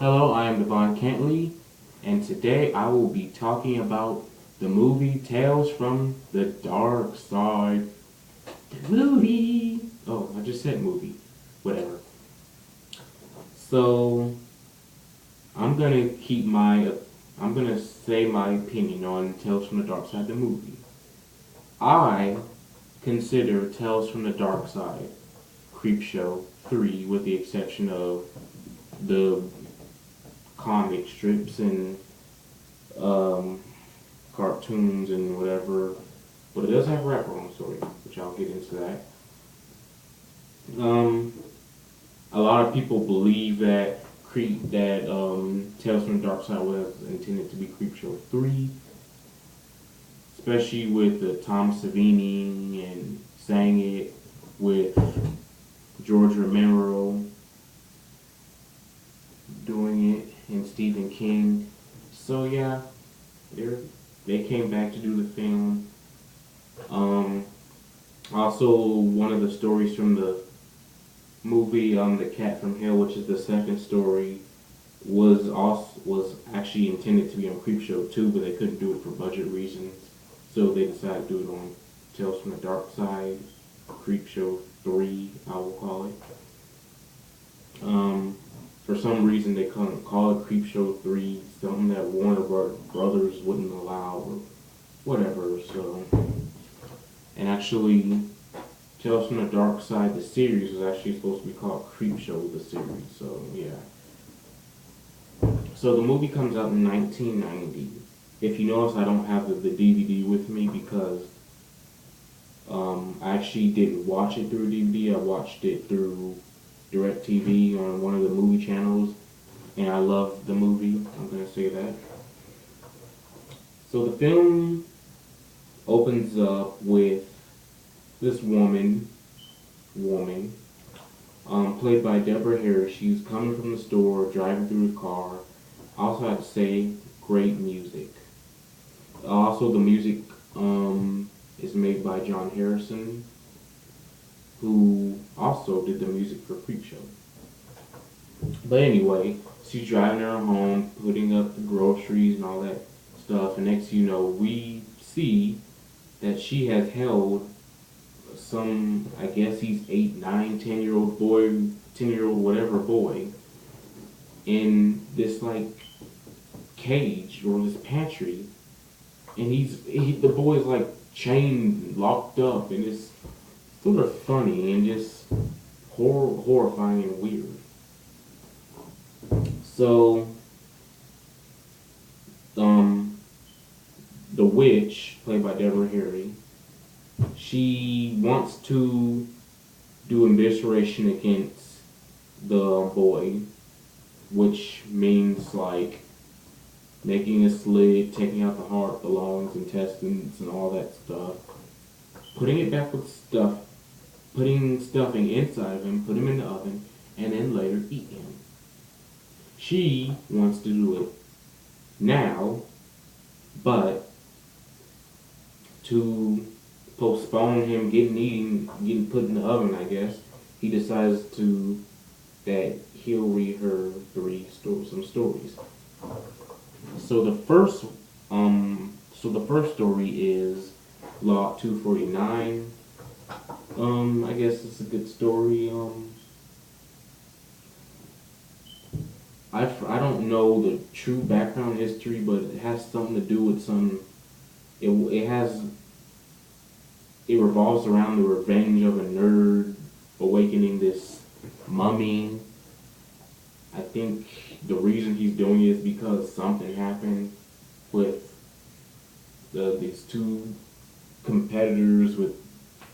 Hello, I am Devon Kentley, and today I will be talking about the movie Tales from the Dark Side. The movie! Oh, I just said movie. Whatever. So, I'm gonna keep my. I'm gonna say my opinion on Tales from the Dark Side, the movie. I consider Tales from the Dark Side Creepshow 3, with the exception of the comic strips and um, cartoons and whatever, but it does have a wraparound story, which I'll get into that. Um, a lot of people believe that Tales from the Dark Side was intended to be Creepshow 3, especially with Tom Savini and sang it with George Romero doing it and Stephen King. So yeah, they they came back to do the film. Um, Also, one of the stories from the movie, The Cat from Hell, which is the second story, was actually intended to be on Creepshow 2, but they couldn't do it for budget reasons, so they decided to do it on Tales from the Dark Side, Creepshow 3, I will call it. For some reason, they couldn't call it Creepshow 3, something that Warner Brothers wouldn't allow, or whatever. So, and actually, Tales from the Dark Side, the series, was actually supposed to be called Creepshow, the series. So, yeah. So, the movie comes out in 1990. If you notice, I don't have the DVD with me because I actually didn't watch it through DVD. I watched it through DirecTV on one of the movie channels, and I love the movie. I'm going to say that. So, the film opens up with this woman, played by Deborah Harris. She's coming from the store, driving through the car. I also have to say, great music. Also, the music is made by John Harrison, who also did the music for Creepshow. But anyway, she's driving her home, putting up the groceries and all that stuff, and next you know, we see that she has held some, I guess he's 8, 9, 10-year-old boy, 10-year-old whatever boy, in this like cage or this pantry, and the boy's like chained, locked up, and it's sort of funny and just horrifying and weird. So, um, the witch, played by Deborah Harry, she wants to do evisceration against the boy, which means like making a slit, taking out the heart, the lungs, intestines, and all that stuff, putting it back with stuff, putting stuffing inside of him, put him in the oven, and then later eat him. She wants to do it now, but to postpone him getting put in the oven, I guess, he decides that he'll read her some stories. So the first story is Law 249. I guess it's a good story. I don't know the true background history, but it has something to do with it revolves around the revenge of a nerd awakening this mummy. I think the reason he's doing it is because something happened with these two competitors with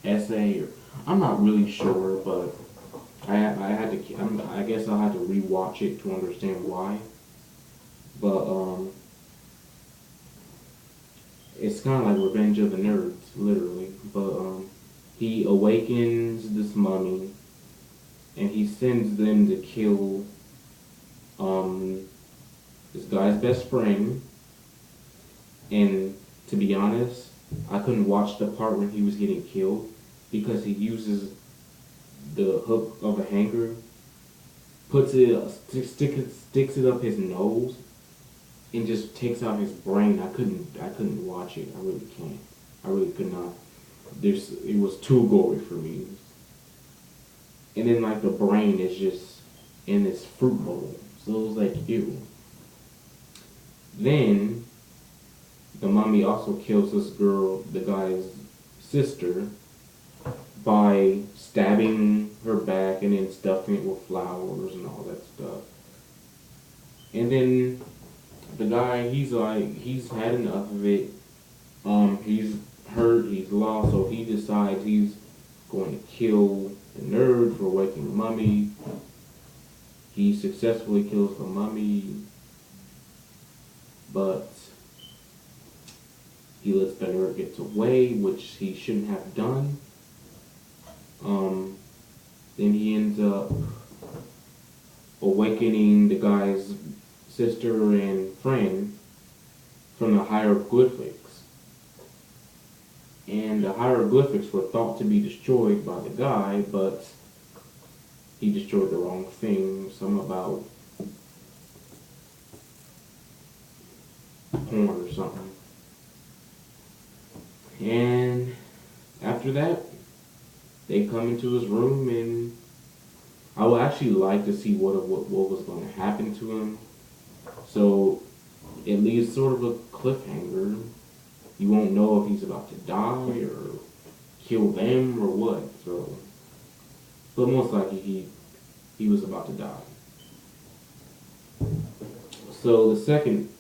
SA. Or I'm not really sure, but I guess I'll have to rewatch it to understand why. But it's kind of like Revenge of the Nerds, literally. But he awakens this mummy, and he sends them to kill um, this guy's best friend. And to be honest, I couldn't watch the part when he was getting killed because he uses the hook of a hanger puts it, sticks it up his nose, and just takes out his brain. I couldn't watch it. I really can't. I really could not. It was too gory for me. And then like the brain is just in this fruit bowl, so it was like ew. Then the mummy also kills this girl, the guy's sister, by stabbing her back and then stuffing it with flowers and all that stuff. And then the guy, he's like, he's had enough of it. He's hurt, he's lost, so he decides he's going to kill the nerd for waking the mummy. He successfully kills the mummy, but he lets the nerd get away, which he shouldn't have done. Then he ends up awakening the guy's sister and friend from the hieroglyphics. And the hieroglyphics were thought to be destroyed by the guy, but he destroyed the wrong thing. Something about porn or something. And after that, they come into his room, and I would actually like to see what was going to happen to him. So it leaves sort of a cliffhanger. You won't know if he's about to die or kill them or what. So, but most likely he was about to die. So the second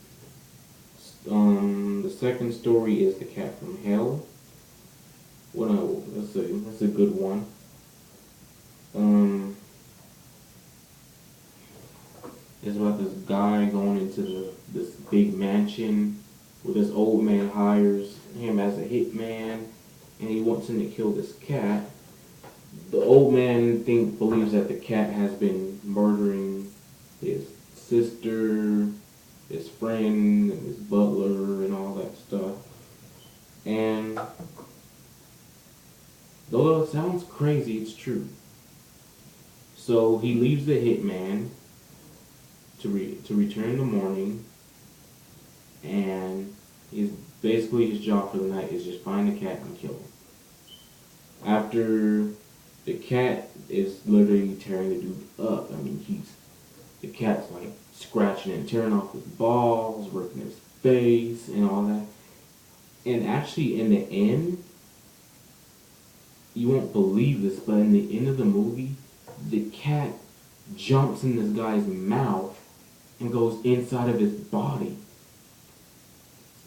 story is The Cat from Hell. Well, that's a good one. It's about this guy going into this big mansion where this old man hires him as a hitman, and he wants him to kill this cat. The old man believes that the cat has been murdering his sister, his friend, and his butler, and all that stuff. And though it sounds crazy, it's true. So he leaves the hitman to return in the morning, and basically his job for the night is just find the cat and kill him. After the cat is literally tearing the dude up. I mean, the cat's like scratching and tearing off his balls, ripping his face, and all that. And actually, in the end, you won't believe this, but in the end of the movie, the cat jumps in this guy's mouth and goes inside of his body.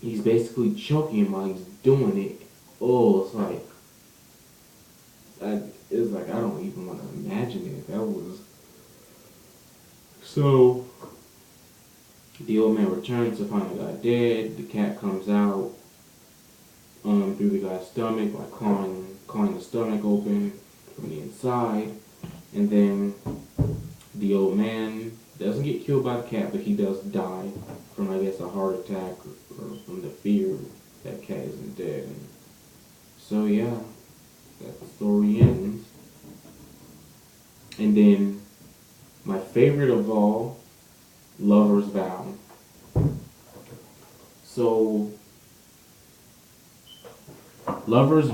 He's basically choking him while he's doing it. Oh, it's like I don't even want to imagine it. That was so. The old man returns to find the guy dead. The cat comes out through the guy's stomach by clawing the stomach open from the inside, and then the old man doesn't get killed by the cat, but he does die from, I guess, a heart attack or from the fear that cat isn't dead. And so yeah, that the story ends. And then my favorite of all, Lover's Vow. So Lover's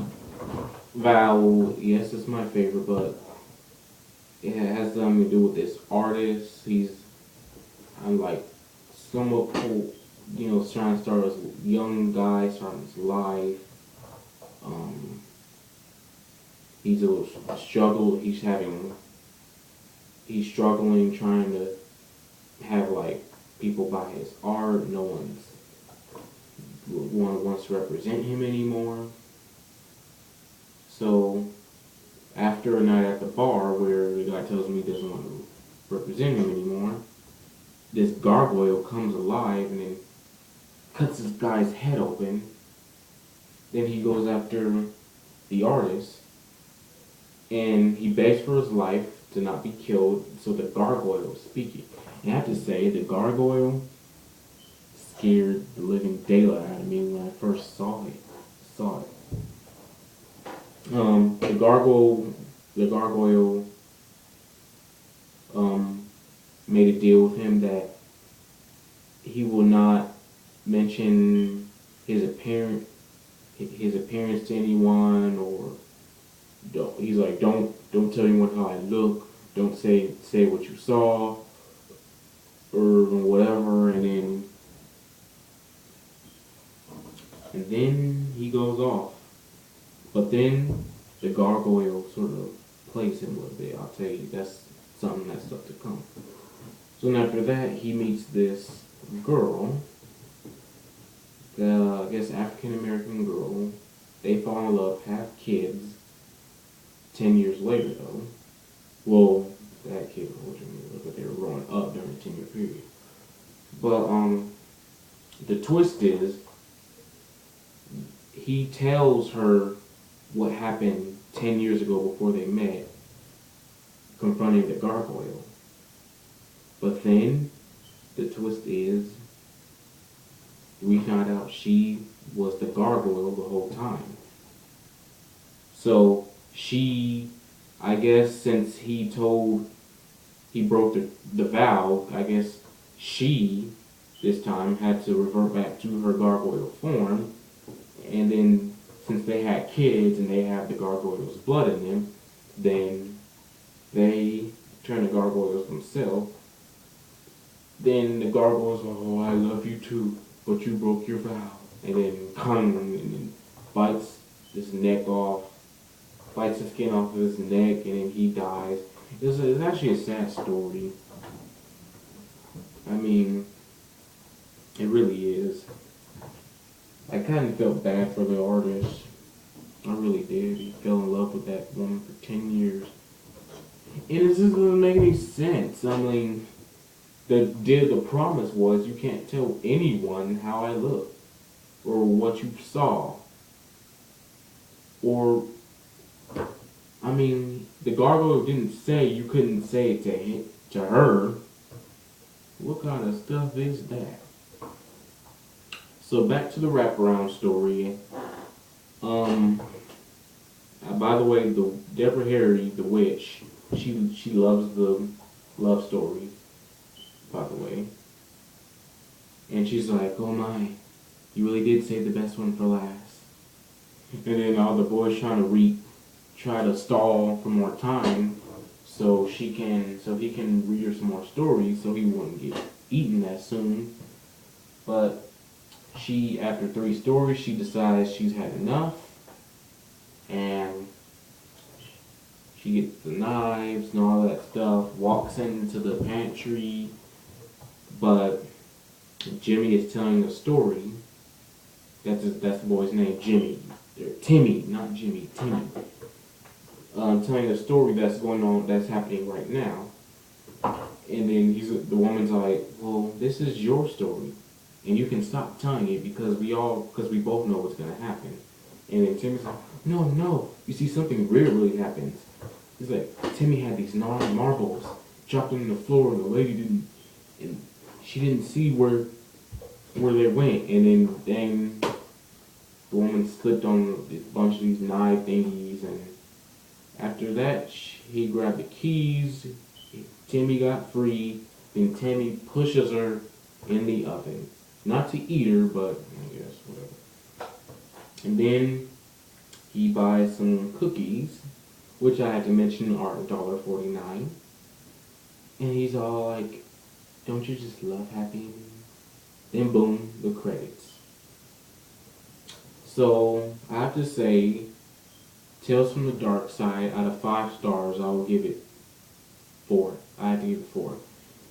Vow, yes, it's my favorite, but it has something to do with this artist. I'm like somewhat cool, trying to start as a young guy, starting his life. He's a little struggle. He's struggling trying to have like people buy his art. No one wants to represent him anymore. So after a night at the bar where the guy tells him he doesn't want to represent him anymore, this gargoyle comes alive and then cuts this guy's head open. Then he goes after the artist, and he begs for his life to not be killed, so the gargoyle is speaking. And I have to say, the gargoyle scared the living daylight out of me when I first saw it. The gargoyle made a deal with him that he will not mention his appearance to anyone, or he's like, don't tell anyone how I look, don't say what you saw or whatever, and then he goes off. But then the gargoyle sort of plays him a little bit. I'll tell you, that's something that's up to come. So then after that, he meets this girl, I guess African American girl. They fall in love, have kids. 10 years later, though. Well, they had kids originally, but they were growing up during the 10-year period. But the twist is, he tells her what happened 10 years ago before they met, confronting the gargoyle. But then, the twist is, we found out she was the gargoyle the whole time. So, I guess since he broke the vow, I guess she, this time, had to revert back to her gargoyle form. And then, since they had kids and they have the gargoyle's blood in them, then they turn to gargoyles themselves. Then the gargoyle's like, oh, I love you too, but you broke your vow. And then comes and then bites his neck off, bites the skin off of his neck, and then he dies. It's actually a sad story. I mean, it really is. I kind of felt bad for the artist. I really did. He fell in love with that woman for 10 years. And it just doesn't make any sense. I mean, the promise was you can't tell anyone how I look or what you saw. Or, I mean, the gargoyle didn't say you couldn't say it to her. What kind of stuff is that? So back to the wraparound story. By the way, the Deborah Harry, the witch, she loves the love story, by the way. And she's like, oh my, you really did save the best one for last. And then all the boys try to stall for more time so he can read her some more stories so he wouldn't get eaten that soon. But after 3 stories, she decides she's had enough, and she gets the knives and all that stuff, walks into the pantry, but Jimmy is telling a story. That's the boy's name, Jimmy. Timmy, not Jimmy, Timmy. Telling a story that's happening right now. And then the woman's like, well, this is your story. And you can stop telling it because we both know what's going to happen. And then Timmy's like, no, you see, something weird really happens. He's like, Timmy had these marbles, dropped them on the floor, and the lady she didn't see where they went. And then the woman slipped on a bunch of these knife thingies, and after that, he grabbed the keys, Timmy got free, then Timmy pushes her in the oven. Not to eat her, but I guess whatever. And then he buys some cookies, which I had to mention are $1.49. And he's all like, don't you just love happy endings? Then boom, the credits. So I have to say, Tales from the Dark Side, out of 5 stars, I will give it 4. I have to give it 4.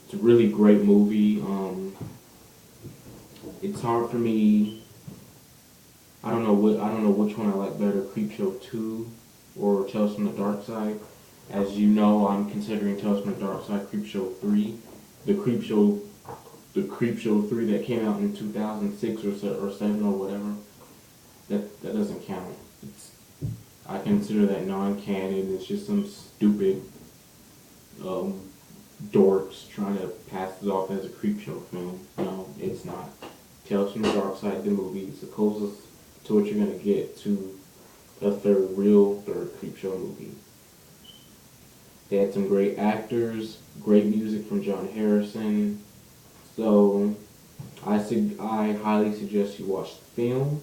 It's a really great movie. It's hard for me. I don't know which one I like better, Creepshow 2 or Tales from the Dark Side. As you know, I'm considering Tales from the Dark Side Creepshow 3. The Creepshow 3 that came out in 2006 or 7 or whatever. That doesn't count. I consider that non-canon. It's just some stupid dorks trying to pass it off as a Creepshow film. No, it's not. Tales from the Dark Side, the movie, is the closest to what you're going to get to a real third Creepshow movie. They had some great actors, great music from John Harrison. So I highly suggest you watch the film.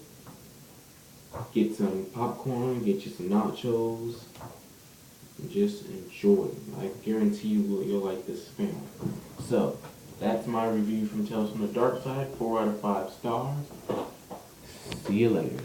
Get some popcorn, get you some nachos, and just enjoy. I guarantee you'll like this film. So that's my review from Tales from the Dark Side. 4 out of 5 stars. See you later.